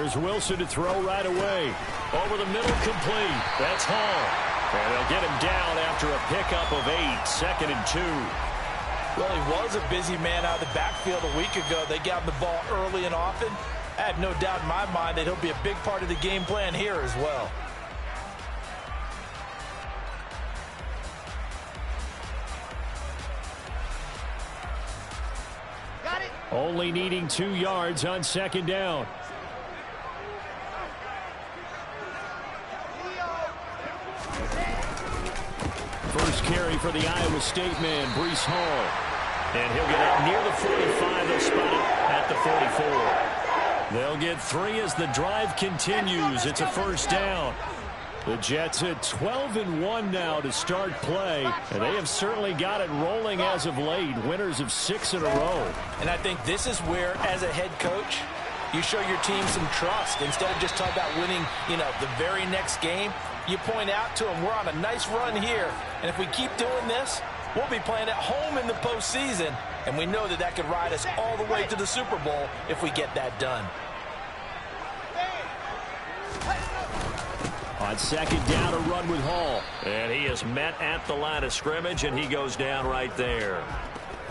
Here's Wilson to throw right away. Over the middle, complete. That's Hall. And they'll get him down after a pickup of 8, 2nd and 2. Well, he was a busy man out of the backfield a week ago. They got him the ball early and often. I have no doubt in my mind that he'll be a big part of the game plan here as well. Only needing 2 yards on 2nd down. First carry for the Iowa State man, Breece Hall. And he'll get up near the 45. They'll spot it at the 44. They'll get 3 as the drive continues. It's a first down. The Jets at 12-1 now to start play, and they have certainly got it rolling as of late. Winners of 6 in a row. And I think this is where, as a head coach, you show your team some trust. Instead of just talking about winning, the very next game, you point out to them, we're on a nice run here, and if we keep doing this, we'll be playing at home in the postseason, and we know that could ride us all the way to the Super Bowl if we get that done. On 2nd down, a run with Hall. And he is met at the line of scrimmage, and he goes down right there.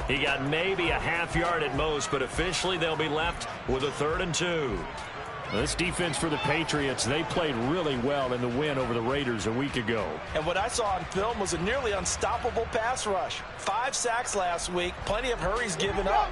He got maybe a half yard at most, but officially they'll be left with a 3rd and 2. This defense for the Patriots, they played really well in the win over the Raiders a week ago. And what I saw on film was a nearly unstoppable pass rush. 5 sacks last week, plenty of hurries given up.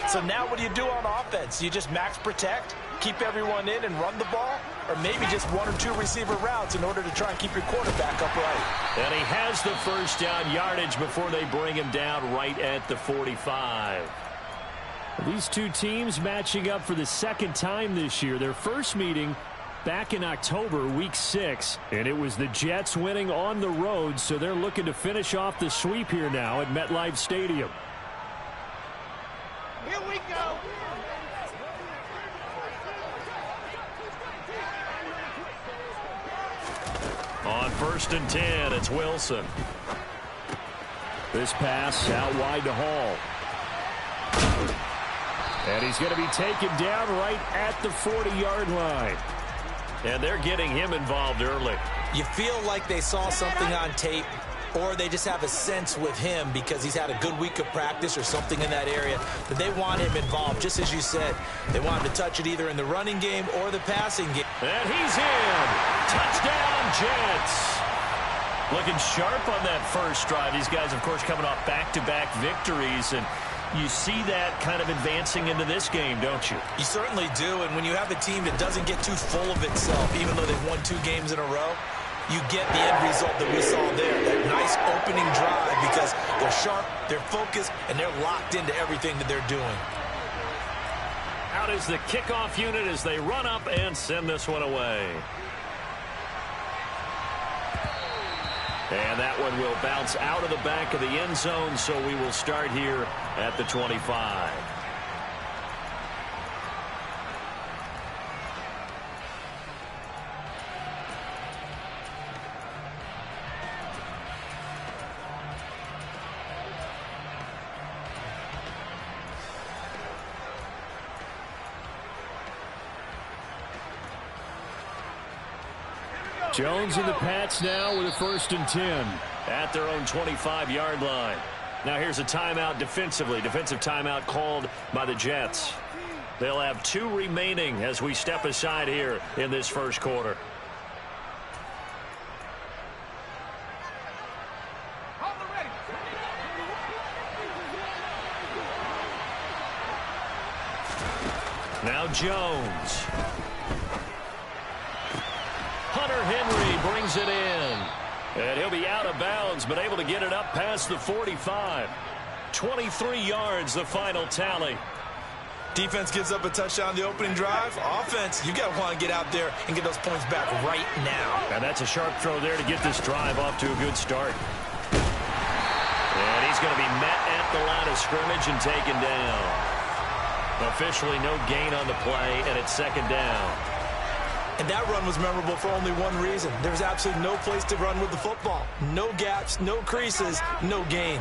So now what do you do on offense? You just max protect, keep everyone in and run the ball, or maybe just 1 or 2 receiver routes in order to try and keep your quarterback upright. And he has the first down yardage before they bring him down right at the 45. These two teams matching up for the 2nd time this year. Their first meeting back in October, week 6, and it was the Jets winning on the road, so they're looking to finish off the sweep here now at MetLife Stadium. Here we go. On 1st and 10, it's Wilson. This pass out wide to Hall. And he's going to be taken down right at the 40-yard line. And they're getting him involved early. You feel like they saw something on tape, or they just have a sense with him because he's had a good week of practice or something in that area that they want him involved, just as you said. They want him to touch it either in the running game or the passing game. And he's in. Touchdown, Jets. Looking sharp on that first drive. These guys, of course, coming off back-to-back victories, and you see that kind of advancing into this game, don't you? You certainly do, and when you have a team that doesn't get too full of itself, even though they've won 2 games in a row, you get the end result that we saw there, that nice opening drive, because they're sharp, they're focused, and they're locked into everything that they're doing. Out is the kickoff unit as they run up and send this one away. And that one will bounce out of the back of the end zone, so we will start here at the 25. Jones and the Pats now with a 1st and 10 at their own 25-yard line. Now here's a timeout defensively. Defensive timeout called by the Jets. They'll have 2 remaining as we step aside here in this first quarter. Now Jones. Hunter Henry brings it in. And he'll be out of bounds, but able to get it up past the 45. 23 yards, the final tally. Defense gives up a touchdown the opening drive. Offense, you got to want to get out there and get those points back right now. And that's a sharp throw there to get this drive off to a good start. And he's going to be met at the line of scrimmage and taken down. Officially no gain on the play, and it's 2nd down. And that run was memorable for only one reason. There's absolutely no place to run with the football. No gaps, no creases, no gain.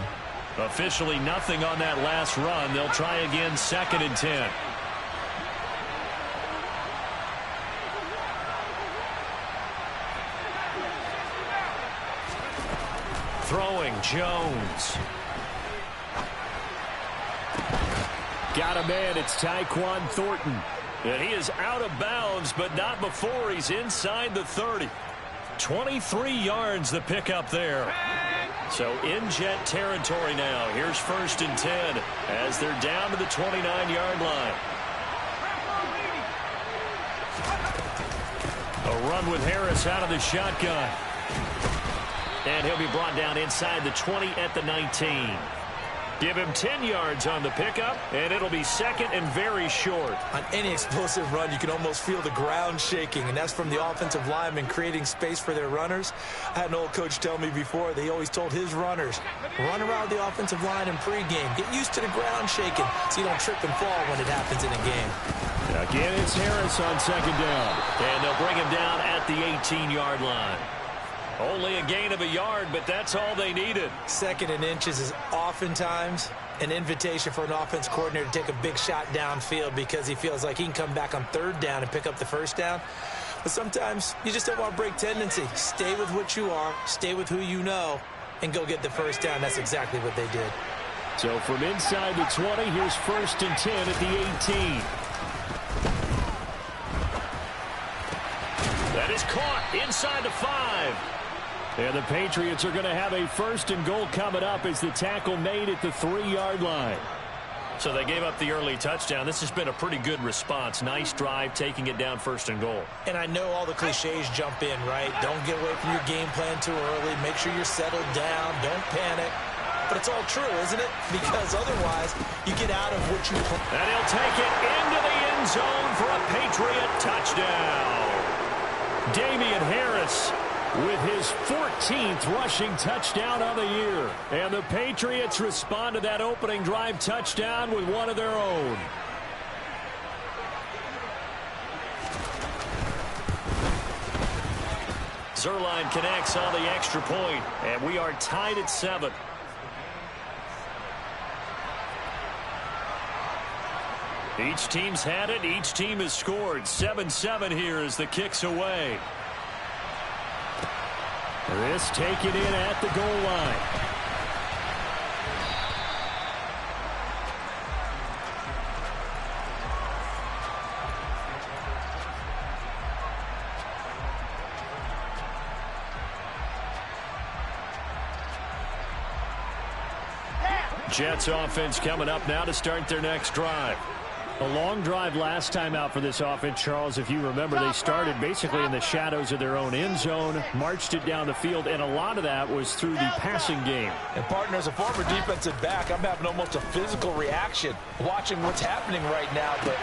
Officially nothing on that last run. They'll try again, 2nd and 10. Jones. Got a man. It's Tyquan Thornton. And he is out of bounds, but not before he's inside the 30. 23 yards the pickup there. So in Jet territory now. Here's 1st and 10 as they're down to the 29-yard line. A run with Harris out of the shotgun. And he'll be brought down inside the 20 at the 19. Give him 10 yards on the pickup, and it'll be 2nd and very short. On any explosive run, you can almost feel the ground shaking, and that's from the offensive linemen creating space for their runners. I had an old coach tell me before, they always told his runners, run around the offensive line in pregame. Get used to the ground shaking so you don't trip and fall when it happens in a game. Again, it's Harris on 2nd down, and they'll bring him down at the 18-yard line. Only a gain of a yard, but that's all they needed. 2nd and inches is oftentimes an invitation for an offense coordinator to take a big shot downfield because he feels like he can come back on 3rd down and pick up the 1st down. But sometimes you just don't want to break tendency. Stay with what you are, stay with who you know, and go get the 1st down. That's exactly what they did. So from inside the 20, here's 1st and 10 at the 18. That is caught inside the 5. And the Patriots are going to have a 1st and goal coming up as the tackle made at the 3-yard line. So they gave up the early touchdown. This has been a pretty good response. Nice drive, taking it down 1st and goal. And I know all the cliches jump in, right? Don't get away from your game plan too early. Make sure you're settled down. Don't panic. But it's all true, isn't it? Because otherwise, you get out of what you... And he'll take it into the end zone for a Patriot touchdown. Damian Harris with his 14th rushing touchdown of the year. And the Patriots respond to that opening drive touchdown with one of their own. Zerline connects on the extra point, and we are tied at 7. Each team's had it. Each team has scored. 7-7 here as the kick's away. This taken in at the goal line. Jets offense coming up now to start their next drive. A long drive last time out for this offense, Charles. If you remember, they started basically in the shadows of their own end zone, marched it down the field, and a lot of that was through the passing game. And, partner, as a former defensive back, I'm having almost a physical reaction watching what's happening right now. But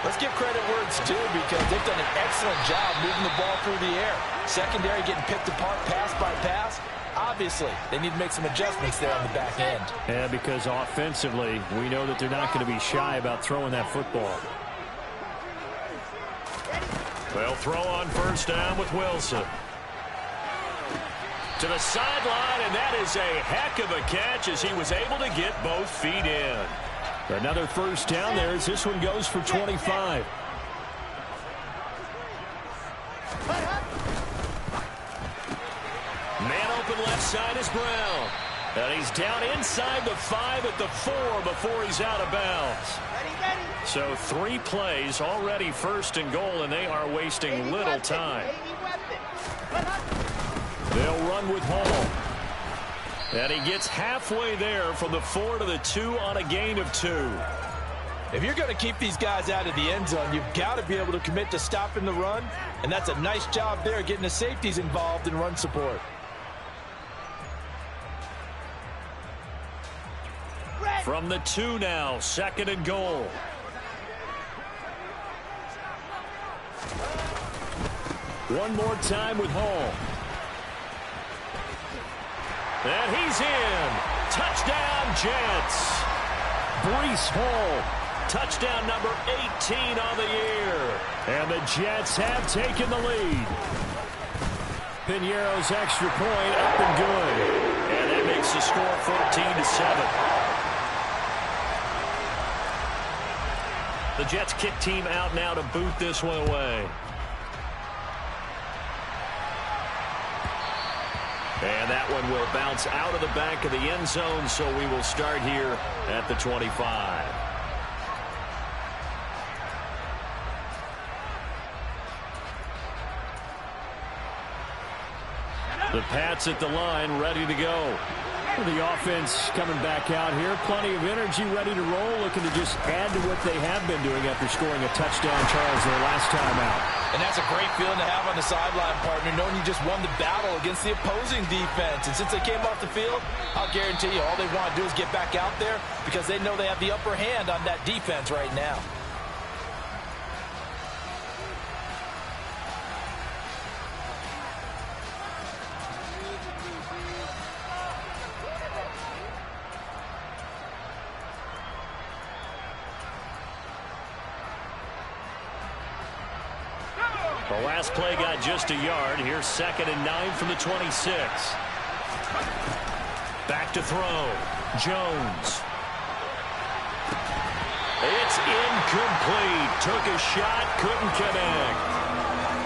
let's give credit where it's due because they've done an excellent job moving the ball through the air. Secondary getting picked apart pass by pass. Obviously, they need to make some adjustments there on the back end. Yeah, because offensively, we know that they're not going to be shy about throwing that football. They'll throw on 1st down with Wilson. To the sideline, and that is a heck of a catch as he was able to get both feet in. Another 1st down there as this one goes for 25. Man open left side is Brown. And he's down inside the 5 at the 4 before he's out of bounds. So 3 plays already 1st and goal, and they are wasting little time. They'll run with Hall. And he gets halfway there from the 4 to the 2 on a gain of 2. If you're going to keep these guys out of the end zone, you've got to be able to commit to stopping the run. And that's a nice job there, getting the safeties involved in run support. From the 2 now, 2nd and goal. One more time with Hall. And he's in. Touchdown, Jets. Breece Hall, touchdown number 18 on the year. And the Jets have taken the lead. Piñeiro's extra point up and good. And that makes the score 14-7. The Jets kick team out now to boot this one away. And that one will bounce out of the back of the end zone, so we will start here at the 25. The Pats at the line, ready to go. The offense coming back out here. Plenty of energy, ready to roll, looking to just add to what they have been doing after scoring a touchdown, Charles, their last time out. And that's a great feeling to have on the sideline, partner, knowing you just won the battle against the opposing defense. And since they came off the field, I'll guarantee you all they want to do is get back out there because they know they have the upper hand on that defense right now. The last play got just a yard. Here's 2nd and 9 from the 26. Back to throw. Jones. It's incomplete. Took a shot, couldn't connect.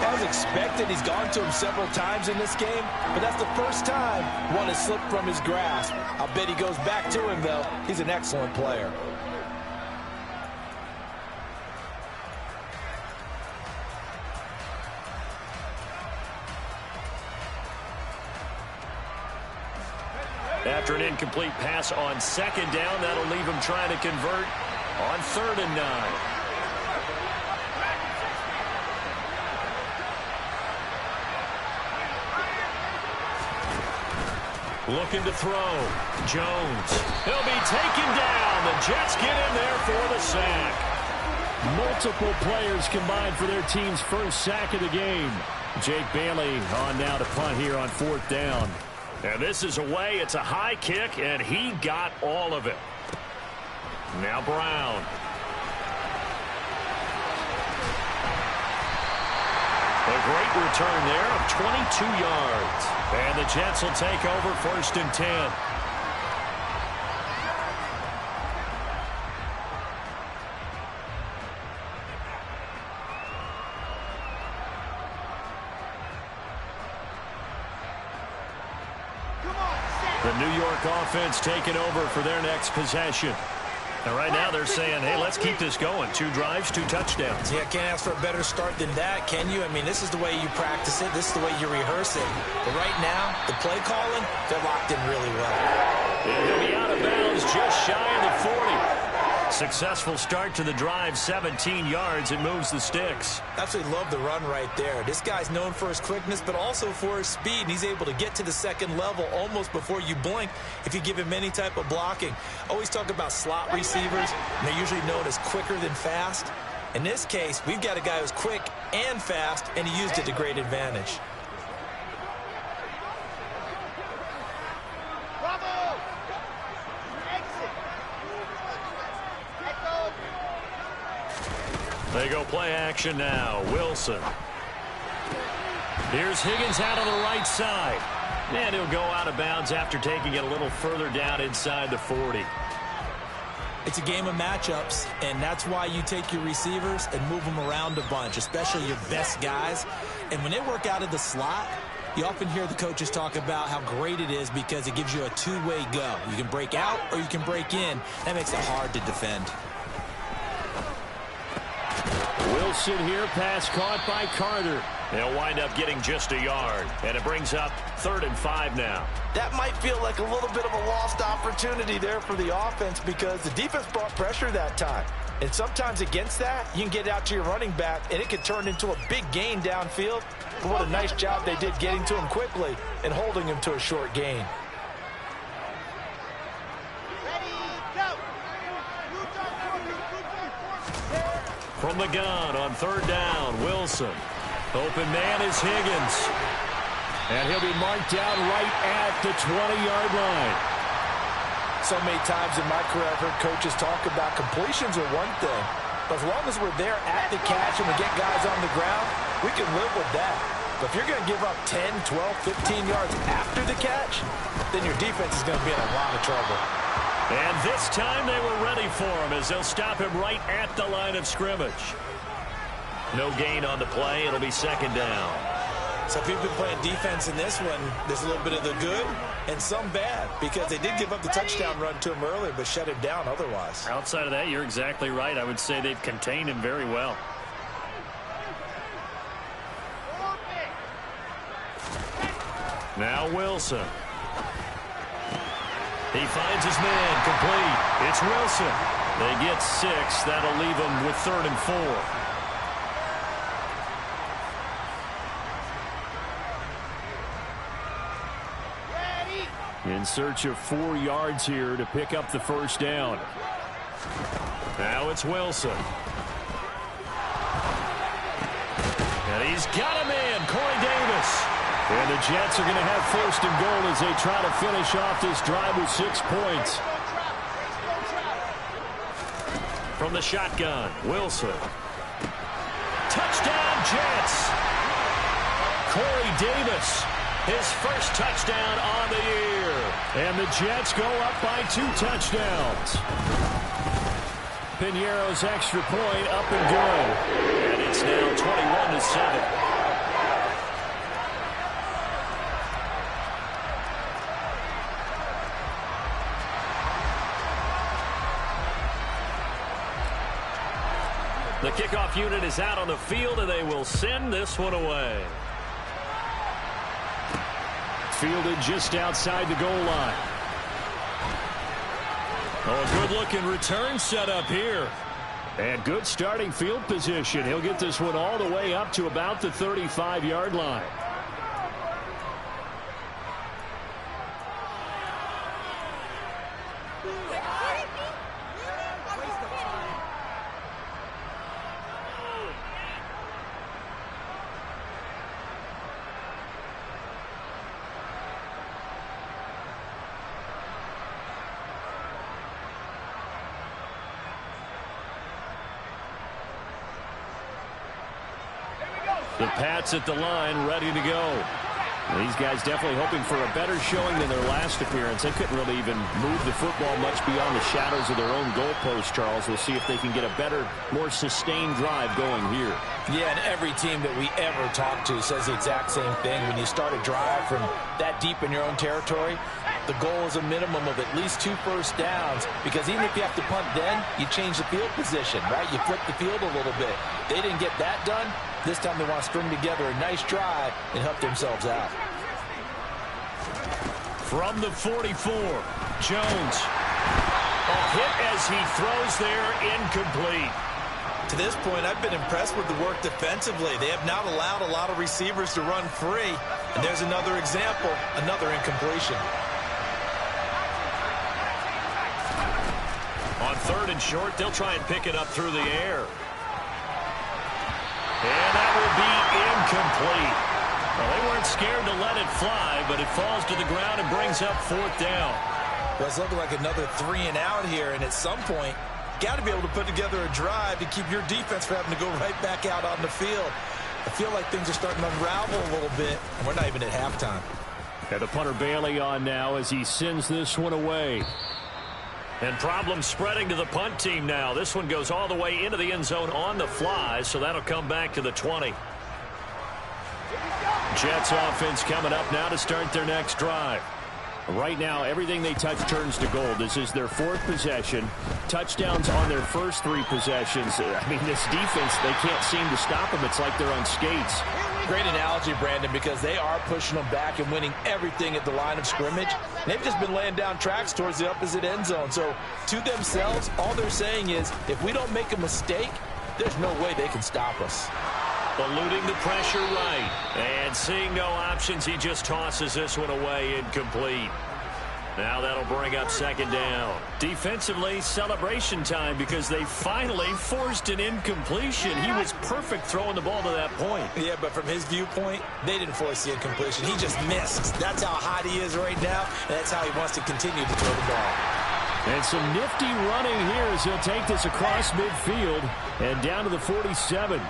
As expected, he's gone to him several times in this game, but that's the first time one has slipped from his grasp. I'll bet he goes back to him, though. He's an excellent player. After an incomplete pass on 2nd down, that'll leave him trying to convert on 3rd and 9. Looking to throw. Jones. He'll be taken down. The Jets get in there for the sack. Multiple players combined for their team's first sack of the game. Jake Bailey on now to punt here on 4th down. And this is away. It's a high kick, and he got all of it. Now Brown. A great return there of 22 yards. And the Jets will take over 1st and 10. The New York offense taking over for their next possession. And right now they're saying, hey, let's keep this going. 2 drives, 2 touchdowns. Yeah, can't ask for a better start than that, can you? I mean, this is the way you practice it. This is the way you rehearse it. But right now, the play calling, they're locked in really well. And he'll be out of bounds just shy of the 40. Successful start to the drive, 17 yards. It moves the sticks. Absolutely love the run right there. This guy's known for his quickness, but also for his speed. And he's able to get to the 2nd level almost before you blink if you give him any type of blocking. Always talk about slot receivers, and they're usually known as quicker than fast. In this case, we've got a guy who's quick and fast, and he used it to great advantage. They go play action now. Wilson. Here's Higgins out on the right side. And he'll go out of bounds after taking it a little further down inside the 40. It's a game of matchups, and that's why you take your receivers and move them around a bunch, especially your best guys. And when they work out of the slot, you often hear the coaches talk about how great it is because it gives you a two-way go. You can break out or you can break in. That makes it hard to defend. Wilson here, pass caught by Carter. They'll wind up getting just a yard, and it brings up 3rd and 5 now. That might feel like a little bit of a lost opportunity there for the offense because the defense brought pressure that time. And sometimes against that, you can get out to your running back, and it could turn into a big gain downfield. But what a nice job they did getting to him quickly and holding him to a short gain. From the gun on 3rd down, Wilson. Open man is Higgins. And he'll be marked down right at the 20-yard line. So many times in my career I've heard coaches talk about completions are one thing. But as long as we're there at the catch and we get guys on the ground, we can live with that. But if you're going to give up 10, 12, 15 yards after the catch, then your defense is going to be in a lot of trouble. And this time they were ready for him as they'll stop him right at the line of scrimmage. No gain on the play. It'll be 2nd down. So if you've been playing defense in this one, there's a little bit of the good and some bad, because they did give up the touchdown run to him earlier, but shut him down otherwise. Outside of that, you're exactly right. I would say they've contained him very well. Now Wilson. He finds his man complete. It's Wilson. They get 6. That'll leave them with 3rd and 4. In search of 4 yards here to pick up the first down. Now it's Wilson. And he's got a man, Corey Davis. And the Jets are going to have 1st and goal as they try to finish off this drive with 6 points. From the shotgun, Wilson. Touchdown, Jets. Corey Davis, his first touchdown on the year. And the Jets go up by 2 touchdowns. Piñeiro's extra point up and good. And it's now 21-7. The kickoff unit is out on the field, and they will send this one away. Fielded just outside the goal line. Oh, a good-looking return set up here. And good starting field position. He'll get this one all the way up to about the 35-yard line. The Pats at the line, ready to go. These guys definitely hoping for a better showing than their last appearance. They couldn't really even move the football much beyond the shadows of their own goalpost, Charles. We'll see if they can get a better, more sustained drive going here. Yeah, and every team that we ever talk to says the exact same thing. When you start a drive from that deep in your own territory, the goal is a minimum of at least 2 first downs, because even if you have to punt then, you change the field position, right? You flip the field a little bit. They didn't get that done. This time they want to string together a nice drive and help themselves out. From the 44, Jones. A hit as he throws there, incomplete. To this point, I've been impressed with the work defensively. They have not allowed a lot of receivers to run free. And there's another example, another incompletion. On 3rd and short, they'll try and pick it up through the air. And that will be incomplete. Well, they weren't scared to let it fly, but it falls to the ground and brings up 4th down. Well, it's looking like another 3 and out here, and at some point, got to be able to put together a drive to keep your defense from having to go right back out on the field. I feel like things are starting to unravel a little bit, and we're not even at halftime. And the punter Bailey on now as he sends this one away. And problems spreading to the punt team now. This one goes all the way into the end zone on the fly, so that'll come back to the 20. Jets offense coming up now to start their next drive. Right now, everything they touch turns to gold. This is their 4th possession. Touchdowns on their first 3 possessions. I mean, this defense, they can't seem to stop them. It's like they're on skates. Great analogy, Brandon, because they are pushing them back and winning everything at the line of scrimmage. They've just been laying down tracks towards the opposite end zone. So, to themselves, all they're saying is, if we don't make a mistake, there's no way they can stop us. Eluding the pressure right. And seeing no options, he just tosses this one away, incomplete. Now that'll bring up 2nd down. Defensively, celebration time because they finally forced an incompletion. He was perfect throwing the ball to that point. Yeah, but from his viewpoint, they didn't force the incompletion. He just missed. That's how hot he is right now, and that's how he wants to continue to throw the ball. And some nifty running here as he'll take this across midfield and down to the 47.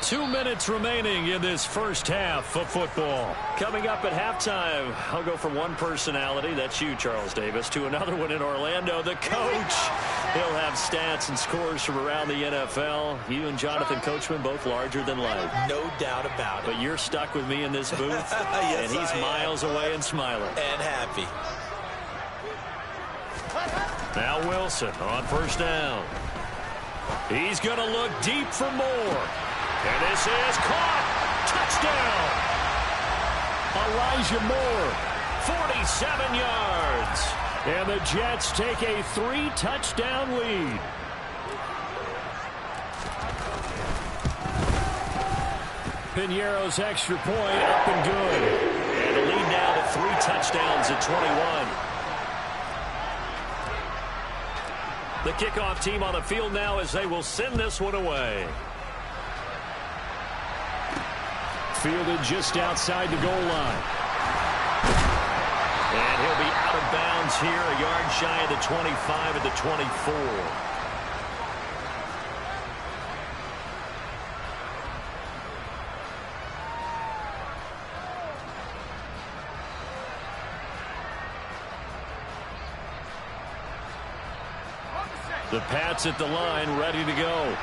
2 minutes remaining in this first half of football. Coming up at halftime, I'll go from one personality, that's you, Charles Davis, to another one in Orlando, the coach. He'll have stats and scores from around the NFL. You and Jonathan Coachman both larger than life. No doubt about it. But you're stuck with me in this booth, yes, and he's miles away and smiling. And happy. Now Wilson on first down. He's going to look deep for more. And this is caught. Touchdown. Elijah Moore, 47 yards. And the Jets take a 3-touchdown lead. Piñeiro's extra point up and good. And a lead now to 3 touchdowns at 21. The kickoff team on the field now as they will send this one away. Fielded just outside the goal line. And he'll be out of bounds here, a yard shy of the 25 at the 24. The Pats at the line, ready to go.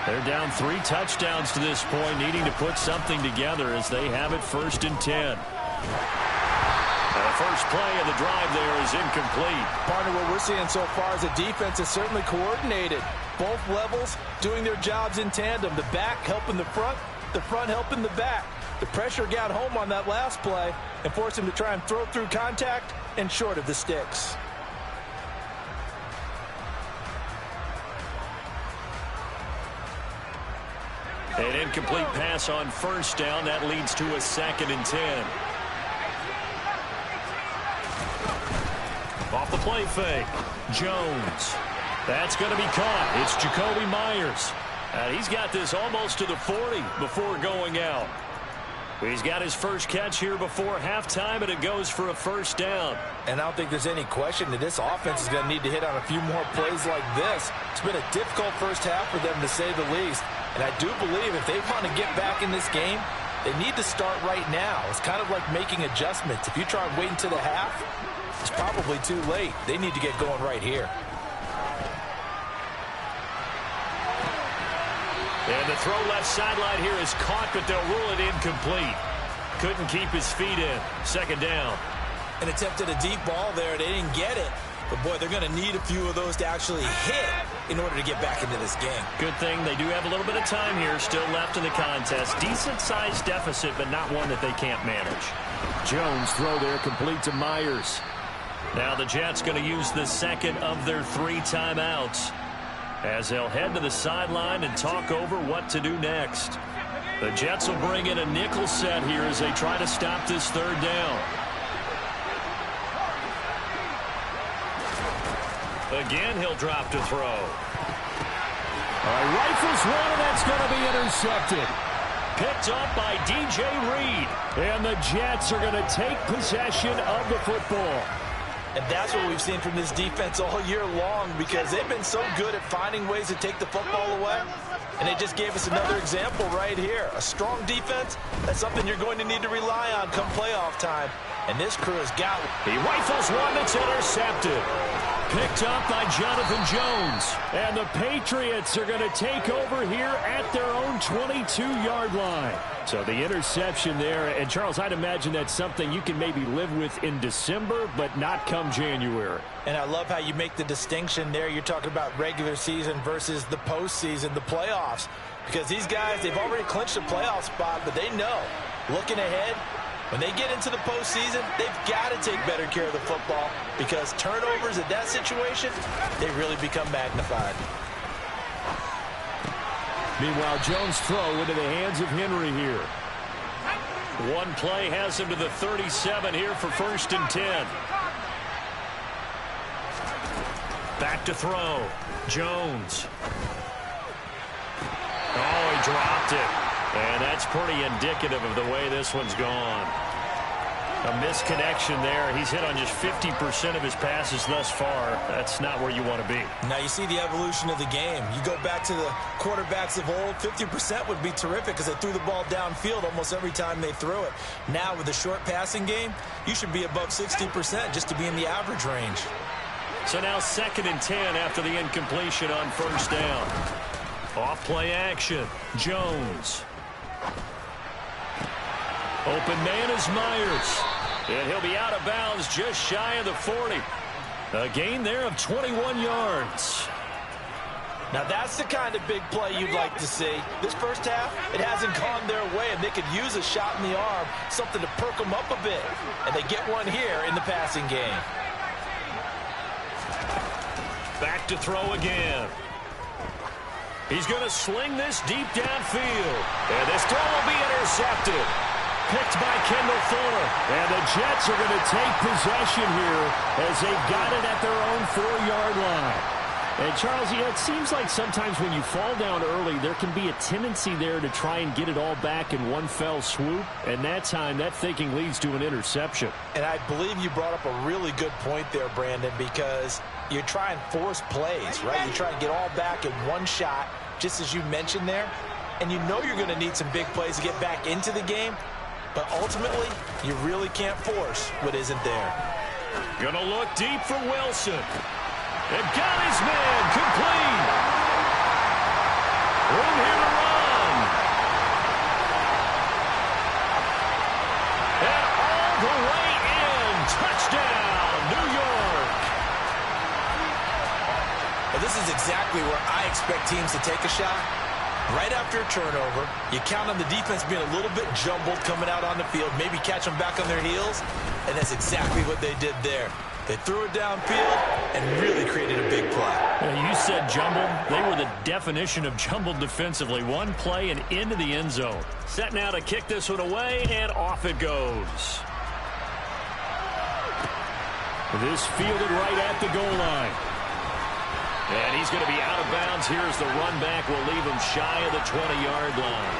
They're down 3 touchdowns to this point, needing to put something together as they have it 1st and 10. The first play of the drive there is incomplete. Partner, what we're seeing so far is the defense is certainly coordinated. Both levels doing their jobs in tandem. The back helping the front helping the back. The pressure got home on that last play and forced him to try and throw through contact and short of the sticks. An incomplete pass on first down. That leads to a 2nd and 10. Off the play fake. Jones. That's going to be caught. It's Jacoby Myers. He's got this almost to the 40 before going out. He's got his first catch here before halftime, and it goes for a first down. And I don't think there's any question that this offense is going to need to hit on a few more plays like this. It's been a difficult first half for them, to say the least. And I do believe if they want to get back in this game, they need to start right now. It's kind of like making adjustments. If you try and wait until the half, it's probably too late. They need to get going right here. And the throw left sideline here is caught, but they'll rule it incomplete. Couldn't keep his feet in. 2nd down. An attempt at a deep ball there. They didn't get it. But, boy, they're going to need a few of those to actually hit in order to get back into this game. Good thing they do have a little bit of time here still left in the contest. Decent-sized deficit, but not one that they can't manage. Jones throw there complete to Myers. Now the Jets going to use the 2nd of their 3 timeouts as they'll head to the sideline and talk over what to do next. The Jets will bring in a nickel set here as they try to stop this 3rd down. Again, he'll drop to throw. Rifles one, and that's going to be intercepted. Picked up by DJ Reed. And the Jets are going to take possession of the football. And that's what we've seen from this defense all year long, because they've been so good at finding ways to take the football away. And they just gave us another example right here. A strong defense, that's something you're going to need to rely on come playoff time. And this crew has got it. He rifles one that's intercepted. Picked up by Jonathan Jones. And the Patriots are going to take over here at their own 22-yard line. So the interception there. And, Charles, I'd imagine that's something you can maybe live with in December, but not come January. And I love how you make the distinction there. You're talking about regular season versus the postseason, the playoffs. Because these guys, they've already clinched a playoff spot, but they know, looking ahead, when they get into the postseason, they've got to take better care of the football, because turnovers in that situation, they really become magnified. Meanwhile, Jones' throw into the hands of Henry here. One play has him to the 37 here for 1st and 10. Back to throw. Jones. Oh, he dropped it. And that's pretty indicative of the way this one's gone. A misconnection there. He's hit on just 50% of his passes thus far. That's not where you want to be. Now you see the evolution of the game. You go back to the quarterbacks of old, 50% would be terrific because they threw the ball downfield almost every time they threw it. Now with the short passing game, you should be above 60% just to be in the average range. So now 2nd and 10 after the incompletion on 1st down. Off play action. Jones. Open man is Myers. And he'll be out of bounds just shy of the 40. A gain there of 21 yards. Now that's the kind of big play you'd like to see. This first half, it hasn't gone their way, and they could use a shot in the arm, something to perk them up a bit. And they get one here in the passing game. Back to throw again. He's going to sling this deep downfield. And this throw will be intercepted. Picked by Kendall Fuller. And the Jets are going to take possession here as they've got it at their own 4-yard line. And, Charles, it seems like sometimes when you fall down early, there can be a tendency there to try and get it all back in one fell swoop. And that time, that thinking leads to an interception. And I believe you brought up a really good point there, Brandon, because you try and force plays, right? You try and get all back in one shot, just as you mentioned there. And you know you're going to need some big plays to get back into the game. But ultimately, you really can't force what isn't there. Gonna look deep for Wilson. And got his man complete. Room here to run. And all the way in. Touchdown, New York. Well, this is exactly where I expect teams to take a shot. Right after a turnover, you count on the defense being a little bit jumbled coming out on the field, maybe catch them back on their heels, and that's exactly what they did there. They threw it downfield and really created a big play. You said jumbled. They were the definition of jumbled defensively. One play and into the end zone. Set now to kick this one away, and off it goes. This fielded right at the goal line. And he's going to be out of bounds. Here's the run back. Will leave him shy of the 20-yard line.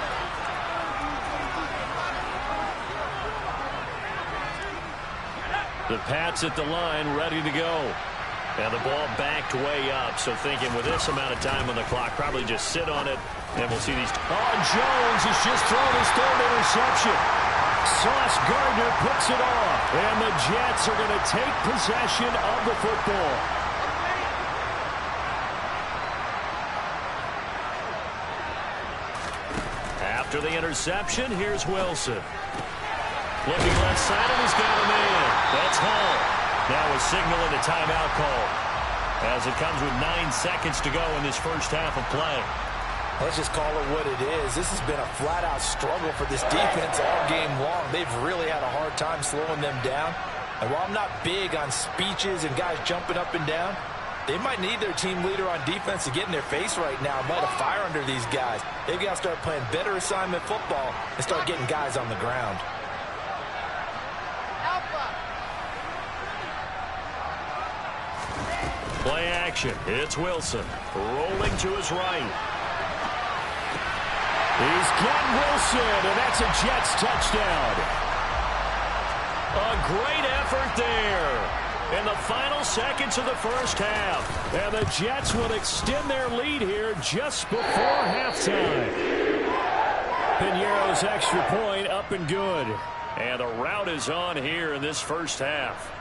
The Pats at the line, ready to go. And the ball backed way up. So thinking with this amount of time on the clock, probably just sit on it. And we'll see these. Oh, Jones has just thrown his 3rd interception. Sauce Gardner picks it off. And the Jets are going to take possession of the football. After the interception, here's Wilson. Looking left side, and he's got a man. That's Hall. Now a signal and a timeout call as it comes with 9 seconds to go in this first half of play. Let's just call it what it is. This has been a flat-out struggle for this defense all game long. They've really had a hard time slowing them down. And while I'm not big on speeches and guys jumping up and down, they might need their team leader on defense to get in their face right now and light a fire under these guys. They've got to start playing better assignment football and start getting guys on the ground. Play action. It's Wilson. Rolling to his right. He's got Wilson, and that's a Jets touchdown. A great effort there in the final seconds of the first half. And the Jets will extend their lead here just before halftime. Piñeiro's extra point up and good. And the route is on here in this first half.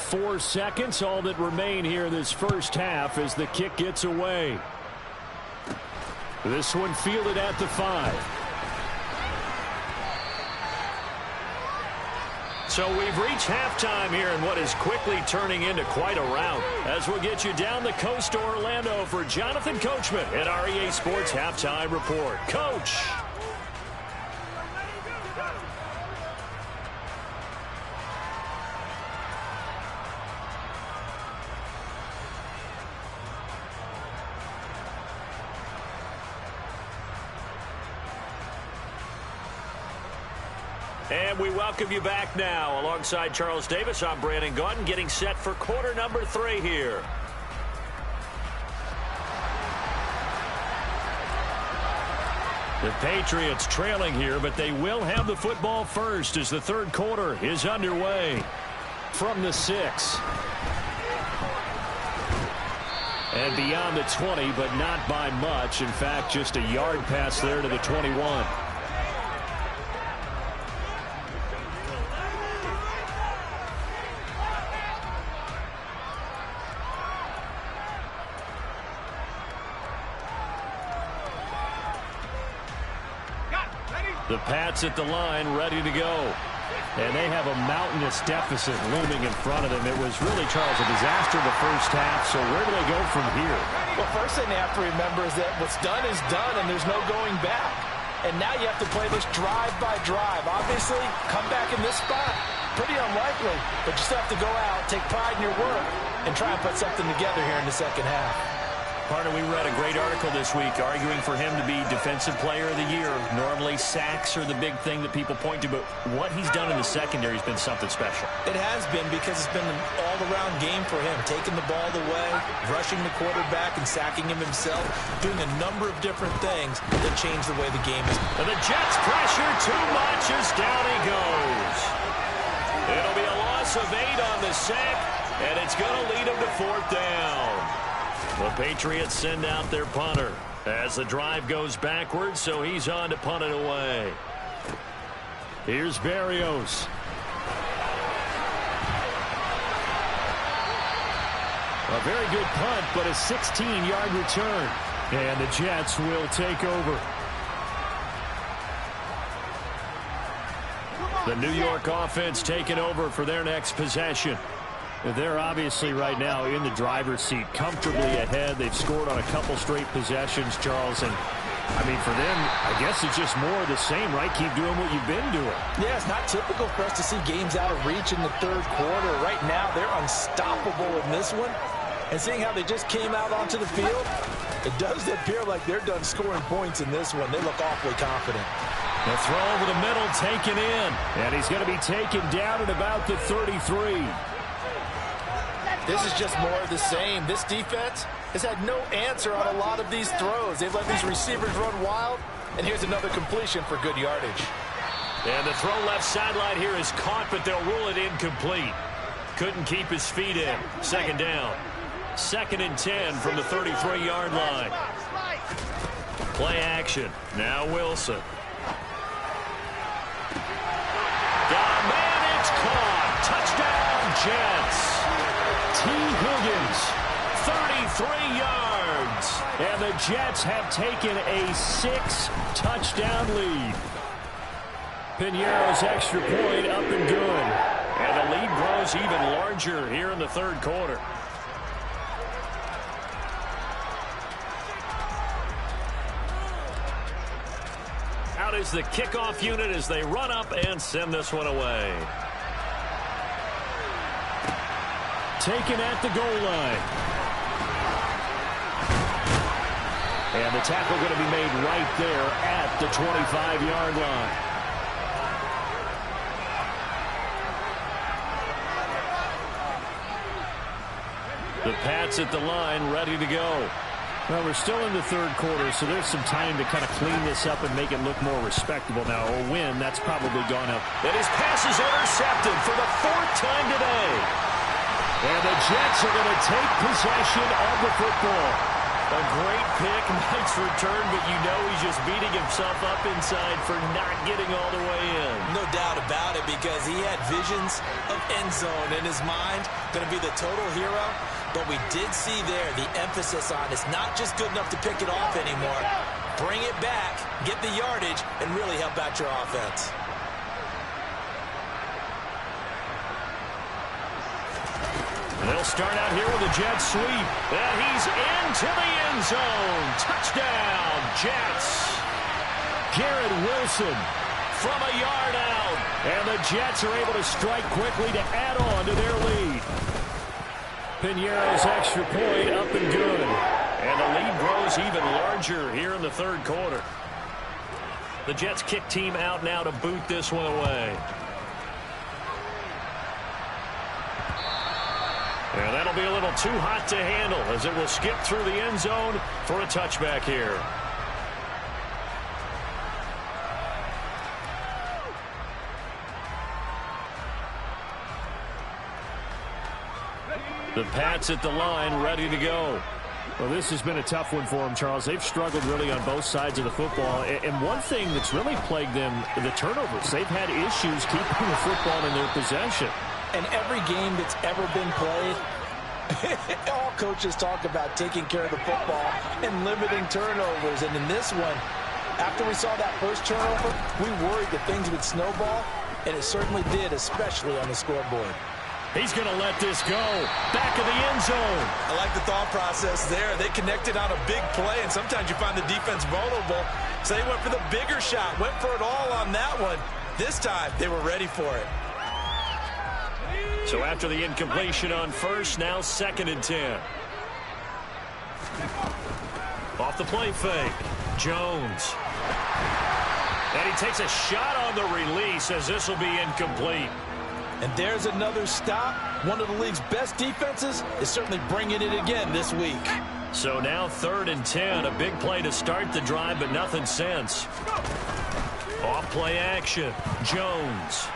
Four seconds, all that remain here in this first half as the kick gets away. This one fielded at the 5. So we've reached halftime here in what is quickly turning into quite a rout. As we'll get you down the coast to Orlando for Jonathan Coachman at our EA Sports Halftime Report. Coach. And we welcome you back now. Alongside Charles Davis, I'm Brandon Gaudin, getting set for quarter number 3 here. The Patriots trailing here, but they will have the football first as the third quarter is underway. From the 6. And beyond the 20, but not by much. In fact, just a yard pass there to the 21. The Pats at the line, ready to go. And they have a mountainous deficit looming in front of them. It was really, Charles, a disaster the first half. So where do they go from here? Well, first thing they have to remember is that what's done is done, and there's no going back. And now you have to play this drive by drive. Obviously, come back in this spot, pretty unlikely. But you still have to go out, take pride in your work, and try and put something together here in the second half. Partner, we read a great article this week arguing for him to be Defensive Player of the Year. Normally, sacks are the big thing that people point to, but what he's done in the secondary has been something special. It has been, because it's been an all-around game for him, taking the ball away, rushing the quarterback and sacking him himself, doing a number of different things that change the way the game is. And the Jets pressure too much as down he goes. It'll be a loss of 8 on the sack, and it's going to lead him to 4th down. The Patriots send out their punter as the drive goes backwards, so he's on to punt it away. Here's Berrios. A very good punt, but a 16-yard return. And the Jets will take over. The New York offense taking over for their next possession. They're obviously right now in the driver's seat, comfortably ahead. They've scored on a couple straight possessions, Charles. And, I mean, for them, I guess it's just more of the same, right? Keep doing what you've been doing. Yeah, it's not typical for us to see games out of reach in the third quarter. Right now, they're unstoppable in this one. And seeing how they just came out onto the field, it does appear like they're done scoring points in this one. They look awfully confident. The throw over the middle taken in. And he's going to be taken down at about the 33. This is just more of the same. This defense has had no answer on a lot of these throws. They've let these receivers run wild, and here's another completion for good yardage. And the throw left sideline here is caught, but they'll rule it incomplete. Couldn't keep his feet in. 2nd down. 2nd and 10 from the 33-yard line. Play action. Now Wilson. Got a man, it's caught. Touchdown, Jets. T. Higgins, 33 yards. And the Jets have taken a 6-touchdown lead. Piñeiro's extra point up and good. And the lead grows even larger here in the third quarter. Out is the kickoff unit as they run up and send this one away. Taken at the goal line. And the tackle going to be made right there at the 25-yard line. The Pats at the line, ready to go. Well, we're still in the third quarter, so there's some time to kind of clean this up and make it look more respectable. Now, a win, that's probably gone up. And his pass is intercepted for the 4th time today. And the Jets are going to take possession of the football. A great pick, nice return, but you know he's just beating himself up inside for not getting all the way in. No doubt about it, because he had visions of end zone in his mind. Going to be the total hero. But we did see there the emphasis on it's not just good enough to pick it off anymore. Bring it back, get the yardage, and really help out your offense. And they'll start out here with a jet sweep. And he's into the end zone. Touchdown, Jets. Garrett Wilson from a yard out. And the Jets are able to strike quickly to add on to their lead. Piñeiro's extra point up and good. And the lead grows even larger here in the third quarter. The Jets kick team out now to boot this one away. And that'll be a little too hot to handle as it will skip through the end zone for a touchback here. The Pats at the line, ready to go. Well, this has been a tough one for them, Charles. They've struggled really on both sides of the football. And one thing that's really plagued them, the turnovers. They've had issues keeping the football in their possession. And every game that's ever been played, all coaches talk about taking care of the football and limiting turnovers. And in this one, after we saw that first turnover, we worried that things would snowball, and it certainly did, especially on the scoreboard. He's going to let this go. Back of the end zone. I like the thought process there. They connected on a big play, and sometimes you find the defense vulnerable. So they went for the bigger shot, went for it all on that one. This time, they were ready for it. So after the incompletion on first, now 2nd and 10. Off the play fake. Jones. And he takes a shot on the release as this will be incomplete. And there's another stop. One of the league's best defenses is certainly bringing it again this week. So now 3rd and 10. A big play to start the drive, but nothing since. Off play action. Jones.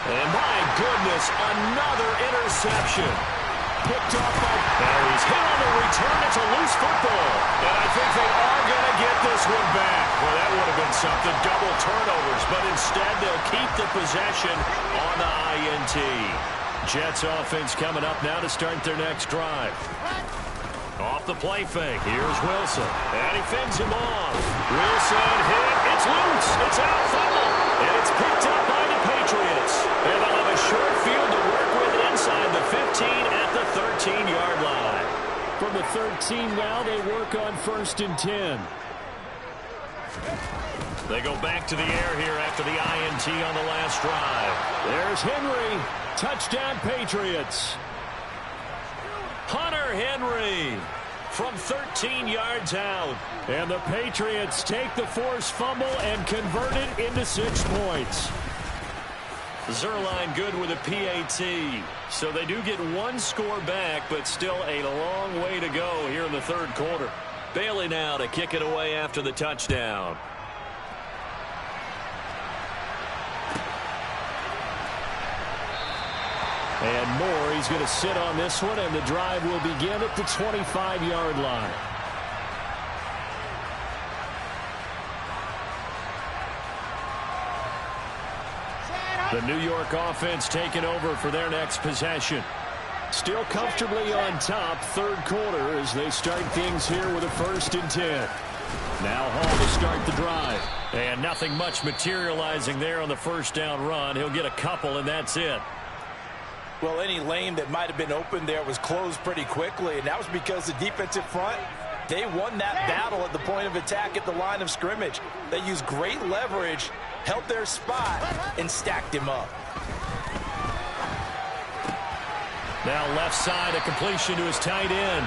And my goodness, another interception. Picked off by... Now he's hit on the return. It's a loose football. And I think they are going to get this one back. Well, that would have been something. Double turnovers. But instead, they'll keep the possession on the INT. Jets offense coming up now to start their next drive. Off the play fake. Here's Wilson. And he fends him off. Wilson hit. It's loose. It's out. Fumble. And it's picked up by the Patriots. And they'll have a short field to work with inside the 15 at the 13-yard line. From the 13 now, they work on 1st and 10. They go back to the air here after the INT on the last drive. There's Henry. Touchdown, Patriots. Hunter Henry from 13 yards out. And the Patriots take the forced fumble and convert it into 6 points. Zerline good with a PAT. So they do get 1 score back, but still a long way to go here in the 3rd quarter. Bailey now to kick it away after the touchdown. And Moore, he's going to sit on this one, and the drive will begin at the 25-yard line. The New York offense taking over for their next possession. Still comfortably on top, 3rd quarter, as they start things here with a 1st and 10. Now Hall to start the drive. And nothing much materializing there on the 1st down run. He'll get a couple, and that's it. Well, any lane that might have been open there was closed pretty quickly, and that was because the defensive front, they won that battle at the point of attack at the line of scrimmage. They used great leverage, held their spot, and stacked him up. Now left side, a completion to his tight end.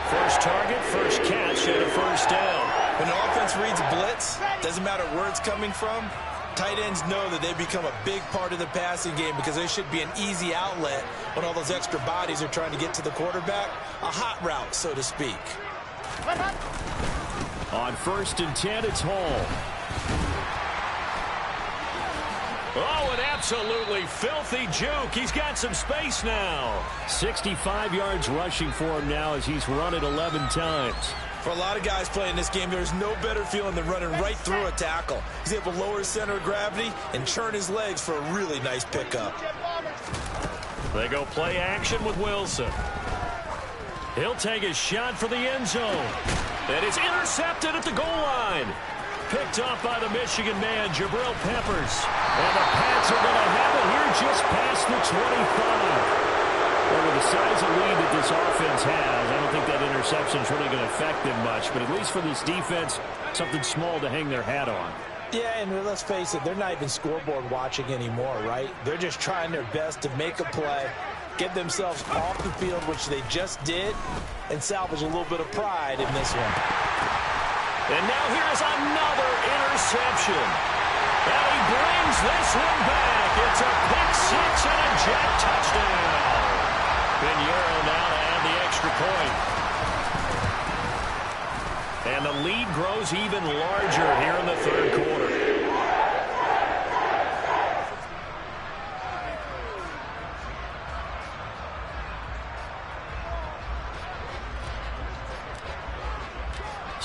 First target, first catch, and a 1st down. When the offense reads blitz, doesn't matter where it's coming from, tight ends know that they become a big part of the passing game because they should be an easy outlet when all those extra bodies are trying to get to the quarterback. A hot route, so to speak. On 1st and 10, it's Hall. Oh, an absolutely filthy juke. He's got some space now. 65 yards rushing for him now as he's run it 11 times. For a lot of guys playing this game, there's no better feeling than running right through a tackle. He's able to lower his center of gravity and churn his legs for a really nice pickup. They go play action with Wilson. He'll take a shot for the end zone. And it's intercepted at the goal line. Picked off by the Michigan man, Jabril Peppers. And the Pats are going to have it here just past the 25. Well, with the size of lead that this offense has, I don't think that interception is really going to affect them much. But at least for this defense, something small to hang their hat on. Yeah, and let's face it, they're not even scoreboard watching anymore, right? They're just trying their best to make a play, get themselves off the field, which they just did, and salvage a little bit of pride in this one. And now here's another interception. And he brings this one back. It's a pick six and a Jet touchdown. Pinheiro now to add the extra point. And the lead grows even larger here in the third quarter.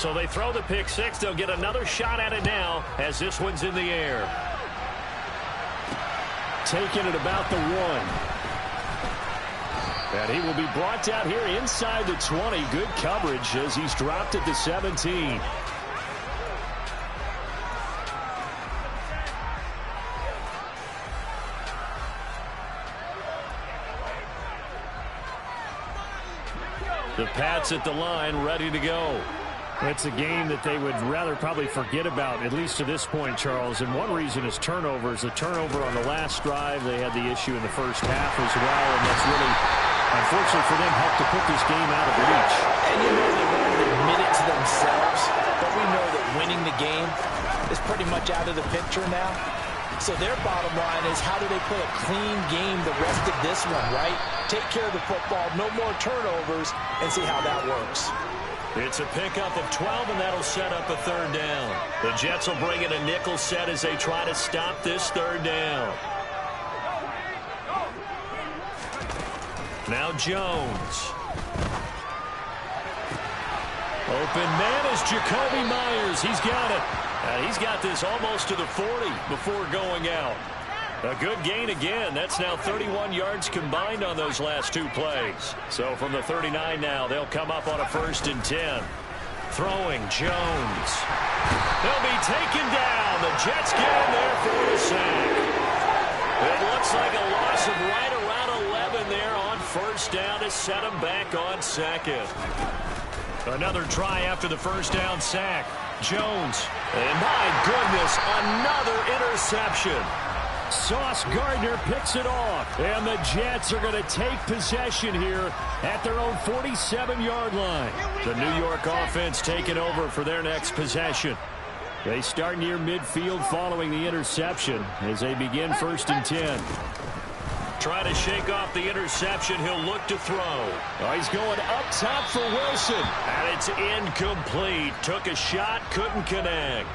So they throw the pick six. They'll get another shot at it now as this one's in the air. Taking it about the 1. And he will be brought down here inside the 20. Good coverage as he's dropped at the 17. The Pats at the line, ready to go. It's a game that they would rather probably forget about, at least to this point, Charles. And one reason is turnovers. The turnover on the last drive, they had the issue in the first half as well. And that's really, unfortunately for them, helped to put this game out of reach. And you know they won't admit it to themselves, but we know that winning the game is pretty much out of the picture now. So their bottom line is, how do they play a clean game the rest of this one, right? Take care of the football, no more turnovers, and see how that works. It's a pickup of 12, and that'll set up a third down. The Jets will bring in a nickel set as they try to stop this third down. Now Jones. Open man is Jacoby Myers. He's got it. And he's got this almost to the 40 before going out. A good gain again. That's now 31 yards combined on those last two plays. So from the 39 now, they'll come up on a 1st and 10. Throwing Jones. They'll be taken down. The Jets get in there for the sack. It looks like a loss of right around 11 there on 1st down to set them back on 2nd. Another try after the 1st down sack. Jones. And my goodness, another interception. Sauce Gardner picks it off, and the Jets are going to take possession here at their own 47-yard line. The New York offense taking over for their next possession. They start near midfield following the interception as they begin 1st and 10. Try to shake off the interception. He'll look to throw. Oh, he's going up top for Wilson. And it's incomplete. Took a shot, couldn't connect.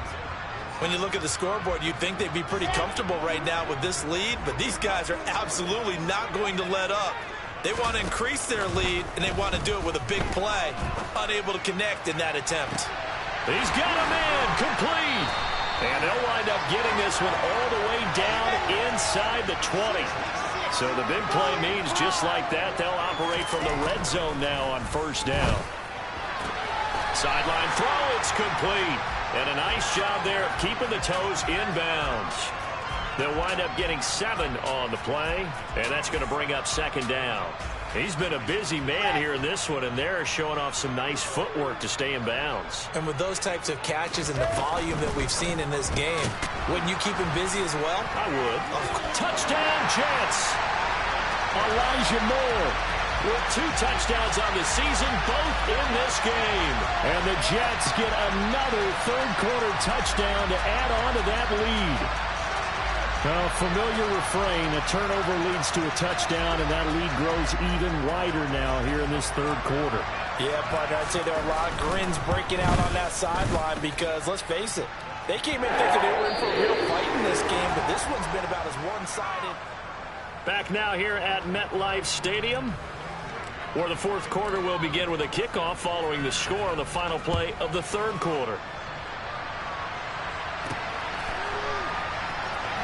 When you look at the scoreboard, you'd think they'd be pretty comfortable right now with this lead, but these guys are absolutely not going to let up. They want to increase their lead, and they want to do it with a big play. Unable to connect in that attempt. He's got a man, complete. And they'll wind up getting this one all the way down inside the 20. So the big play means just like that, they'll operate from the red zone now on 1st down. Sideline throw, it's complete. And a nice job there of keeping the toes inbounds. They'll wind up getting 7 on the play, and that's going to bring up 2nd down. He's been a busy man here in this one, and they're showing off some nice footwork to stay in bounds. And with those types of catches and the volume that we've seen in this game, wouldn't you keep him busy as well? I would. Touchdown, Jets! Elijah Moore with 2 touchdowns on the season, both in this game. And the Jets get another third-quarter touchdown to add on to that lead. Well, familiar refrain, a turnover leads to a touchdown, and that lead grows even wider now here in this third quarter. Yeah, partner, I'd say there are a lot of grins breaking out on that sideline because, let's face it, they came in thinking they were in for a real fight in this game, but this one's been about as one-sided. Back now here at MetLife Stadium, where the fourth quarter will begin with a kickoff following the score on the final play of the third quarter.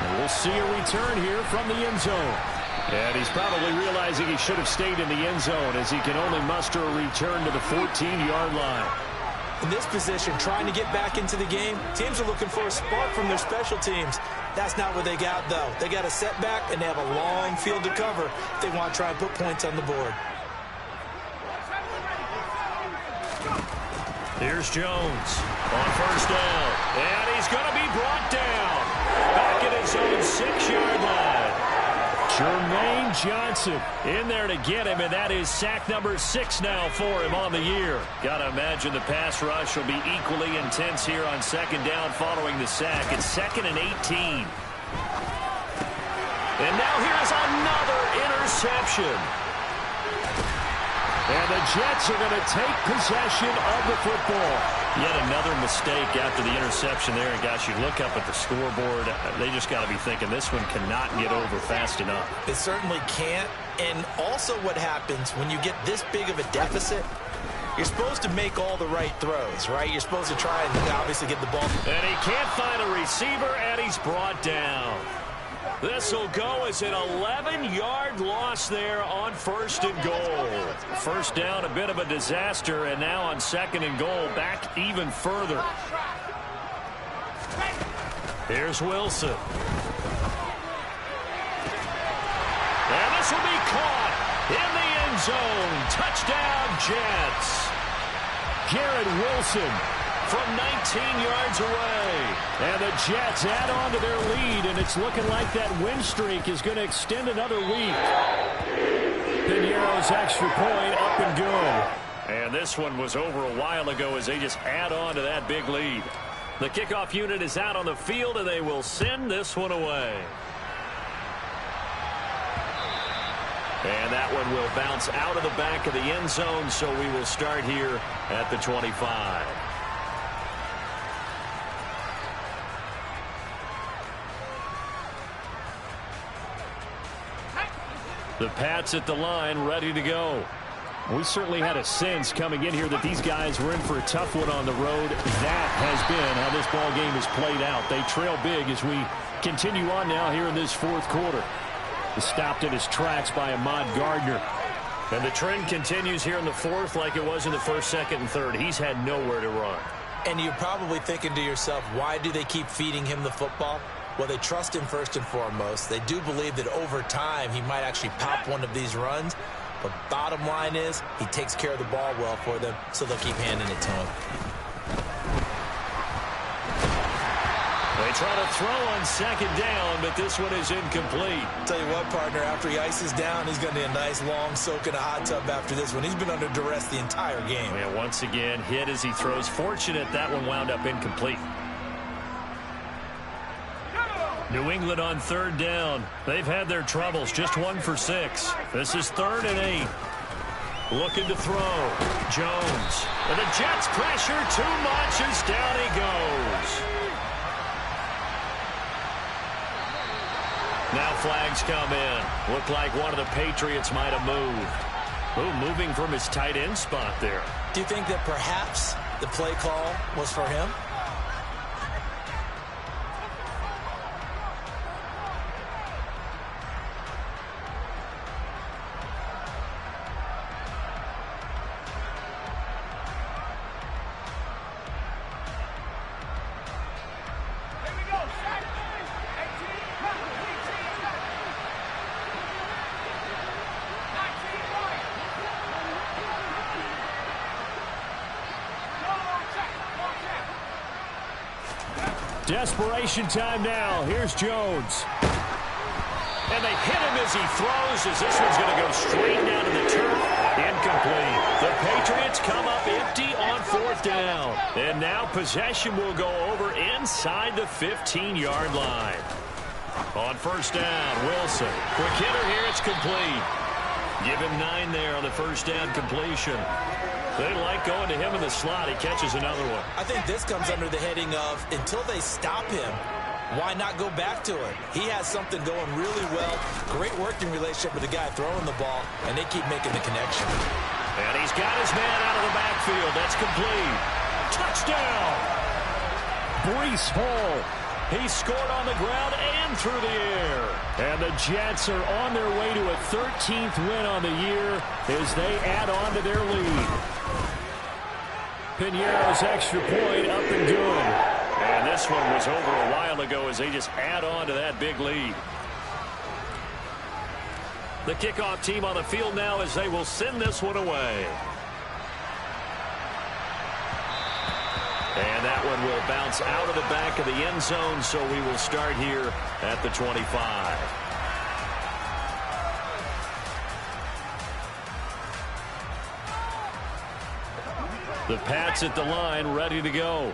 And we'll see a return here from the end zone. And he's probably realizing he should have stayed in the end zone as he can only muster a return to the 14-yard line. In this position, trying to get back into the game, teams are looking for a spark from their special teams. That's not what they got, though. They got a setback, and they have a long field to cover if they want to try and put points on the board. Here's Jones on first down. And he's going to be brought down. Back at his own 6-yard line. Jermaine Johnson in there to get him, and that is sack number 6 now for him on the year. Got to imagine the pass rush will be equally intense here on second down following the sack. It's 2nd and 18. And now here's another interception. And the Jets are going to take possession of the football. Yet another mistake after the interception there. And gosh, you look up at the scoreboard, they just got to be thinking this one cannot get over fast enough. It certainly can't. And also what happens when you get this big of a deficit, You're supposed to make all the right throws, right? You're supposed to try and obviously get the ball. And he can't find a receiver, and he's brought down. This will go as an 11-yard loss there on 1st and goal. First down, a bit of a disaster, and now on 2nd and goal, back even further. Here's Wilson. And this will be caught in the end zone. Touchdown, Jets. Garrett Wilson from 19 yards away. And the Jets add on to their lead, and it's looking like that win streak is going to extend another week. Piñeiro's extra point up and good. And this one was over a while ago as they just add on to that big lead. The kickoff unit is out on the field, and they will send this one away. And that one will bounce out of the back of the end zone, so we will start here at the 25. The Pats at the line, ready to go. We certainly had a sense coming in here that these guys were in for a tough one on the road. That has been how this ball game has played out. They trail big as we continue on now here in this 4th quarter. Stopped in his tracks by Ahmad Gardner. And the trend continues here in the 4th like it was in the 1st, 2nd, and 3rd. He's had nowhere to run. And you're probably thinking to yourself, why do they keep feeding him the football? Well, they trust him first and foremost. They do believe that over time he might actually pop one of these runs. But bottom line is he takes care of the ball well for them, so they'll keep handing it to him. They try to throw on 2nd down, but this one is incomplete. Tell you what, partner, after he ices down, he's going to need a nice long soak in a hot tub after this one. He's been under duress the entire game. Yeah, once again, hit as he throws. Fortunate that one wound up incomplete. New England on 3rd down. They've had their troubles, just 1 for 6. This is 3rd and 8. Looking to throw. Jones. And the Jets pressure too much as down he goes. Now flags come in. Looked like one of the Patriots might have moved. Ooh, moving from his tight end spot there. Do you think that perhaps the play call was for him? Desperation time now. Here's Jones. And they hit him as he throws, as this one's going to go straight down to the turf. Incomplete. The Patriots come up empty on 4th down. And now possession will go over inside the 15-yard line. On 1st down, Wilson. Quick hitter here, it's complete. Give him 9 there on the 1st down completion. They like going to him in the slot. He catches another one. I think this comes under the heading of, until they stop him, why not go back to it? He has something going really well. Great working relationship with the guy throwing the ball, and they keep making the connection. And he's got his man out of the backfield. That's complete. Touchdown! Breece Hall. He scored on the ground and through the air. And the Jets are on their way to a 13th win on the year as they add on to their lead. Piñeiro's extra point up and good. And this one was over a while ago as they just add on to that big lead. The kickoff team on the field now as they will send this one away. And that one will bounce out of the back of the end zone, so we will start here at the 25. The Pats at the line, ready to go.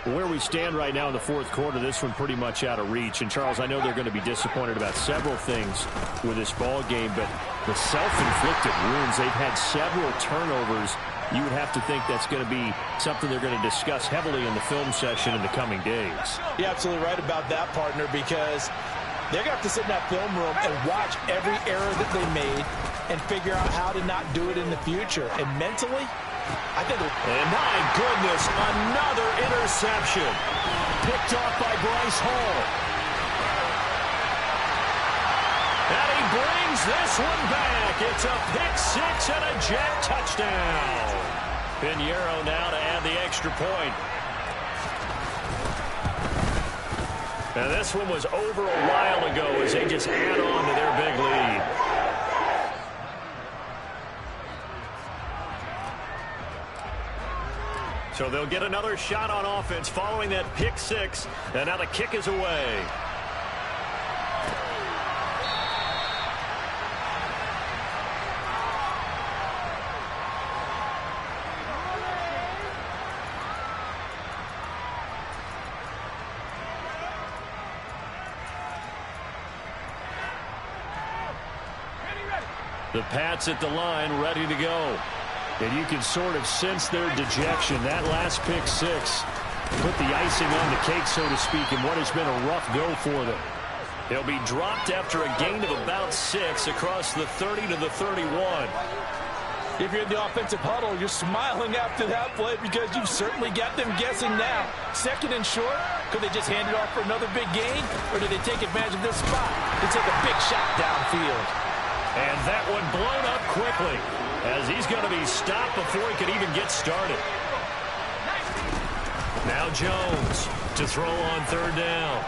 Where we stand right now in the 4th quarter, this one pretty much out of reach. And, Charles, I know they're going to be disappointed about several things with this ball game, but the self-inflicted wounds, they've had several turnovers. You would have to think that's going to be something they're going to discuss heavily in the film session in the coming days. You're absolutely right about that, partner, because they're going to have to sit in that film room and watch every error that they made and figure out how to not do it in the future. And mentally, And my goodness, another interception. Picked off by Bryce Hall. And he brings this one back. It's a pick six and a Jet touchdown. Pinheiro now to add the extra point. Now this one was over a while ago as they just add on to their big lead. So they'll get another shot on offense following that pick six. And now the kick is away. The Pats at the line, ready to go. And you can sort of sense their dejection. That last pick six put the icing on the cake, so to speak, in what has been a rough go for them. They'll be dropped after a gain of about 6 across the 30 to the 31. If you're in the offensive huddle, you're smiling after that play because you've certainly got them guessing now. Second and short, could they just hand it off for another big gain? Or do they take advantage of this spot to take a big shot downfield? And that one blown up quickly, as he's going to be stopped before he can even get started. Now Jones to throw on third down.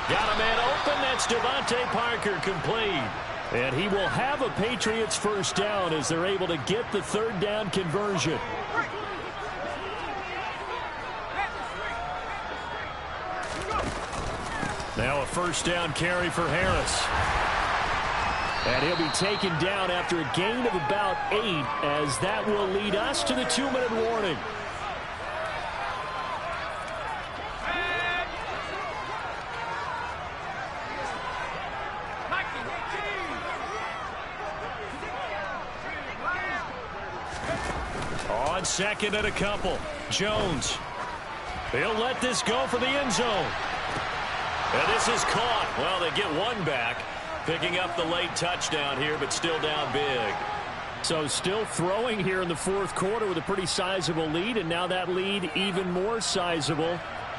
Got a man open. That's Devontae Parker, complete. And he will have a Patriots first down as they're able to get the third down conversion. Now a first down carry for Harris. And he'll be taken down after a gain of about 8, as that will lead us to the 2-minute warning. On second and a couple, Jones. He'll let this go for the end zone. And this is caught. Well, they get one back. Picking up the late touchdown here, but still down big. So still throwing here in the fourth quarter with a pretty sizable lead, and now that lead even more sizable.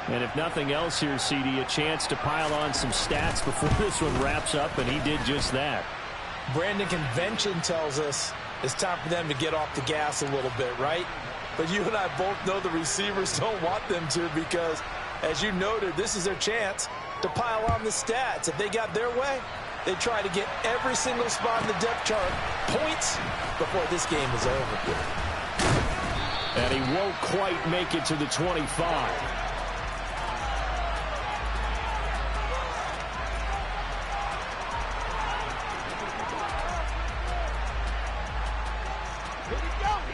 And if nothing else here, CD, a chance to pile on some stats before this one wraps up, and he did just that. Brandon, convention tells us it's time for them to get off the gas a little bit, right? But you and I both know the receivers don't want them to, because, as you noted, this is their chance to pile on the stats. If they got their way, they try to get every single spot in the depth chart points before this game is over. And he won't quite make it to the 25.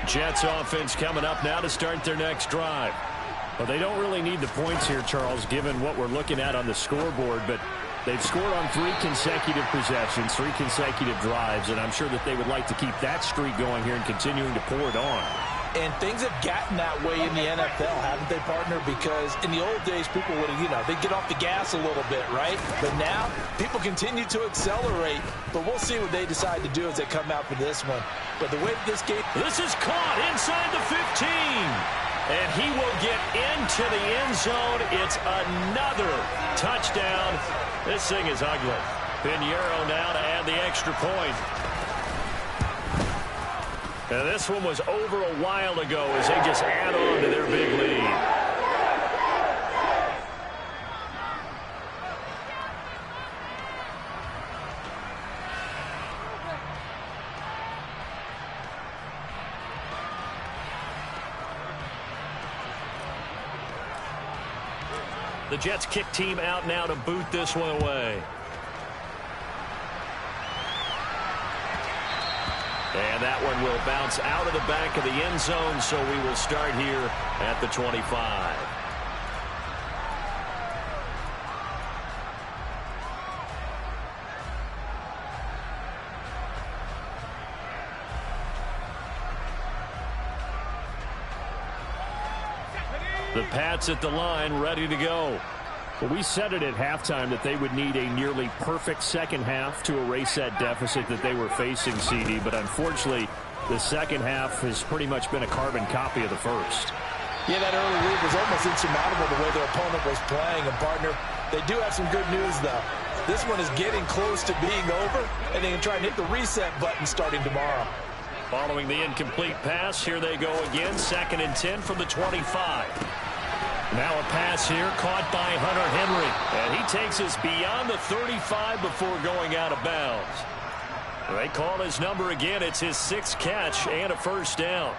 Jets offense coming up now to start their next drive. Well, they don't really need the points here, Charles, given what we're looking at on the scoreboard, but they've scored on 3 consecutive possessions, 3 consecutive drives, and I'm sure that they would like to keep that streak going here and continuing to pour it on. And things have gotten that way in the NFL, haven't they, partner? Because in the old days, people would, they'd get off the gas a little bit, right? But now, people continue to accelerate. But we'll see what they decide to do as they come out for this one. But the way that this game... This is caught inside the 15. And he will get into the end zone. It's another touchdown. This thing is ugly. Pinheiro now to add the extra point. Now this one was over a while ago as they just add on to their big lead. The Jets kick team out now to boot this one away. And that one will bounce out of the back of the end zone, so we will start here at the 25. The Pats at the line, ready to go. Well, we said it at halftime that they would need a nearly perfect second half to erase that deficit that they were facing, CD. But unfortunately, The second half has pretty much been a carbon copy of the first. Yeah, that early lead was almost insurmountable the way their opponent was playing. And, partner, they do have some good news, though. This one is getting close to being over, and they can try and hit the reset button starting tomorrow. Following the incomplete pass, here they go again. 2nd and 10 from the 25. Now a pass here caught by Hunter Henry. And he takes us beyond the 35 before going out of bounds. They call his number again. It's his 6th catch and a first down.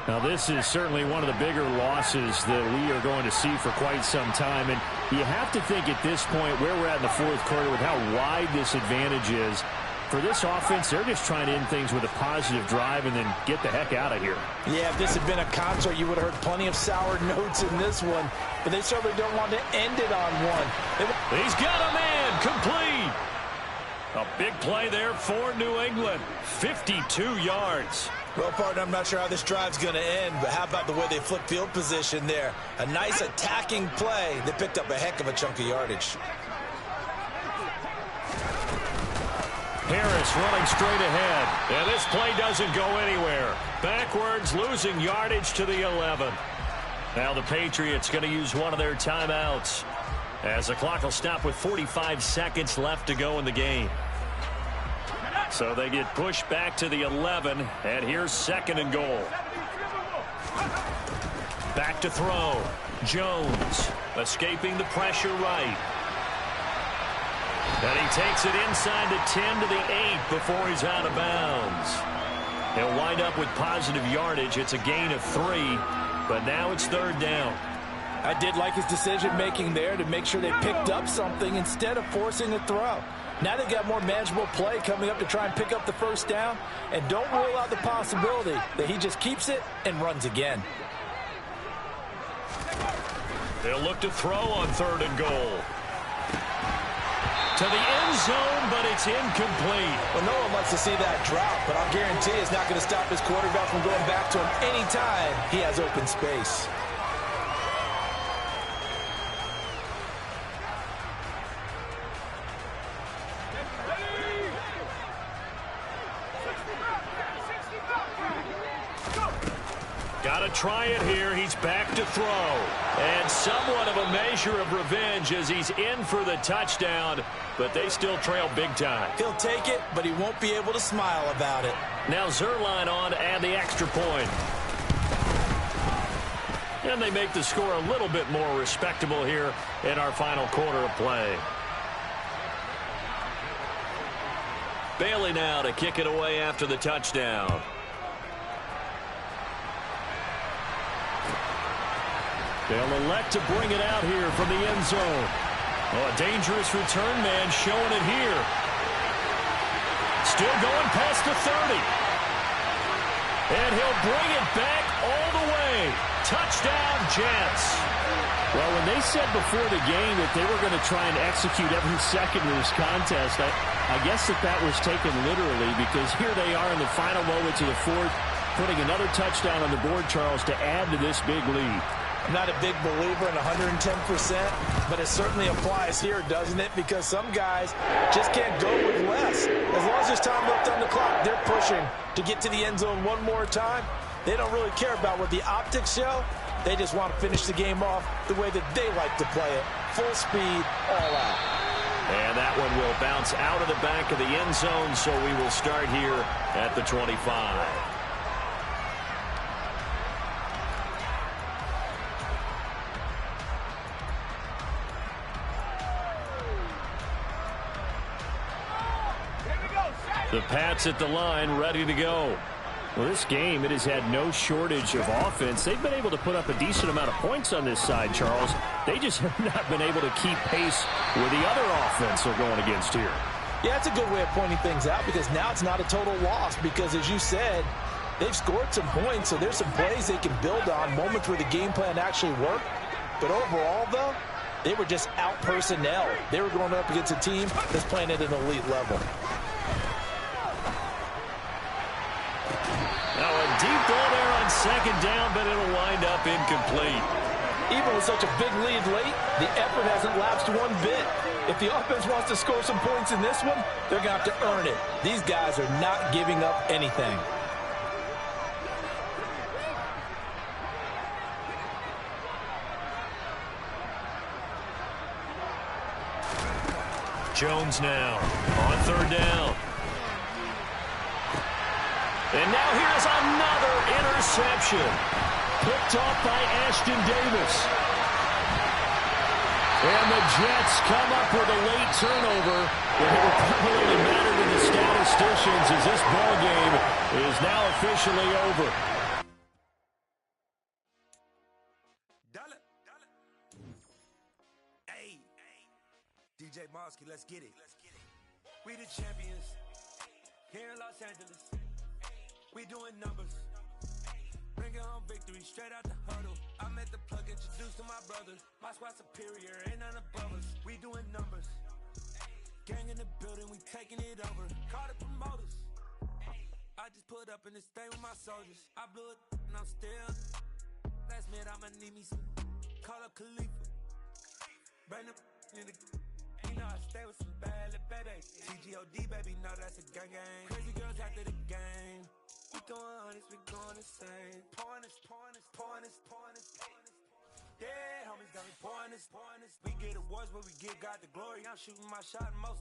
Now, this is certainly one of the bigger losses that we are going to see for quite some time. And you have to think at this point where we're at in the 4th quarter with how wide this advantage is. For this offense, they're just trying to end things with a positive drive and then get the heck out of here. Yeah, if this had been a concert, you would have heard plenty of sour notes in this one. But they certainly don't want to end it on one. He's got a man complete. A big play there for New England. 52 yards. Well, partner, I'm not sure how this drive's going to end, but how about the way they flip field position there? A nice attacking play. They picked up a heck of a chunk of yardage. Harris running straight ahead. And this play doesn't go anywhere. Backwards, losing yardage to the 11. Now the Patriots going to use one of their timeouts, as the clock will stop with 45 seconds left to go in the game. So they get pushed back to the 11, and here's 2nd and goal. Back to throw. Jones escaping the pressure right. And he takes it inside the 10 to the 8 before he's out of bounds. He'll wind up with positive yardage. It's a gain of 3, but now it's 3rd down. I did like his decision-making there to make sure they picked up something instead of forcing a throw. Now they've got more manageable play coming up to try and pick up the first down. And don't rule out the possibility that he just keeps it and runs again. They'll look to throw on 3rd and goal. To the end zone, but it's incomplete. Well, no one wants to see that drop, but I'll guarantee it's not going to stop his quarterback from going back to him anytime he has open space. Got to try it here. He's back to throw. And somewhat of a measure of revenge as he's in for the touchdown, but they still trail big time. He'll take it, but he won't be able to smile about it. Now Zerline on to add the extra point. And they make the score a little bit more respectable here in our final quarter of play. Bailey now to kick it away after the touchdown. They'll elect to bring it out here from the end zone. Oh, a dangerous return man showing it here. Still going past the 30. And he'll bring it back all the way. Touchdown, Jets. Well, when they said before the game that they were going to try and execute every second of this contest, I guess that was taken literally, because here they are in the final moments of the 4th, putting another touchdown on the board, Charles, to add to this big lead. I'm not a big believer in 110%, but it certainly applies here, doesn't it? Because some guys just can't go with less. As long as there's time left on the clock, they're pushing to get to the end zone one more time. They don't really care about what the optics show. They just want to finish the game off the way that they like to play it. Full speed, all out. And that one will bounce out of the back of the end zone, so we will start here at the 25. The Pats at the line, ready to go. Well, this game, it has had no shortage of offense. They've been able to put up a decent amount of points on this side, Charles. They just have not been able to keep pace with the other offense they're going against here. Yeah, that's a good way of pointing things out, because now it's not a total loss, because as you said, they've scored some points, so there's some plays they can build on, moments where the game plan actually worked. But overall, though, they were just out personnel. They were going up against a team that's playing at an elite level. Now a deep ball there on 2nd down, but it'll wind up incomplete. Even with such a big lead late, the effort hasn't lapsed one bit. If the offense wants to score some points in this one, they're going to have to earn it. These guys are not giving up anything. Jones now on third down. And now here's another interception. Picked off by Ashton Davis. And the Jets come up with a late turnover. It will probably matter to the statisticians as this ball game is now officially over. Hey, DJ Mosky, let's get it. We the champions here in Los Angeles. We doing numbers. Bringing home victory straight out the huddle. I met the plug, introduced to my brothers. My squad superior, ain't none above us. We doing numbers. Gang in the building, we taking it over. Call the promoters. I just put up in this thing with my soldiers. I blew it and I'm still. Last minute I'ma need me some. Call up Khalifa. Bring them in the. You know I stay with some bad little baby. TGOD baby, know that's a gang gang. Crazy girls after the game. We throwing hundreds, we going insane. Pointers. Yeah, homies got me pointers. We get awards, but we give God the glory. I'm shooting my shot most times.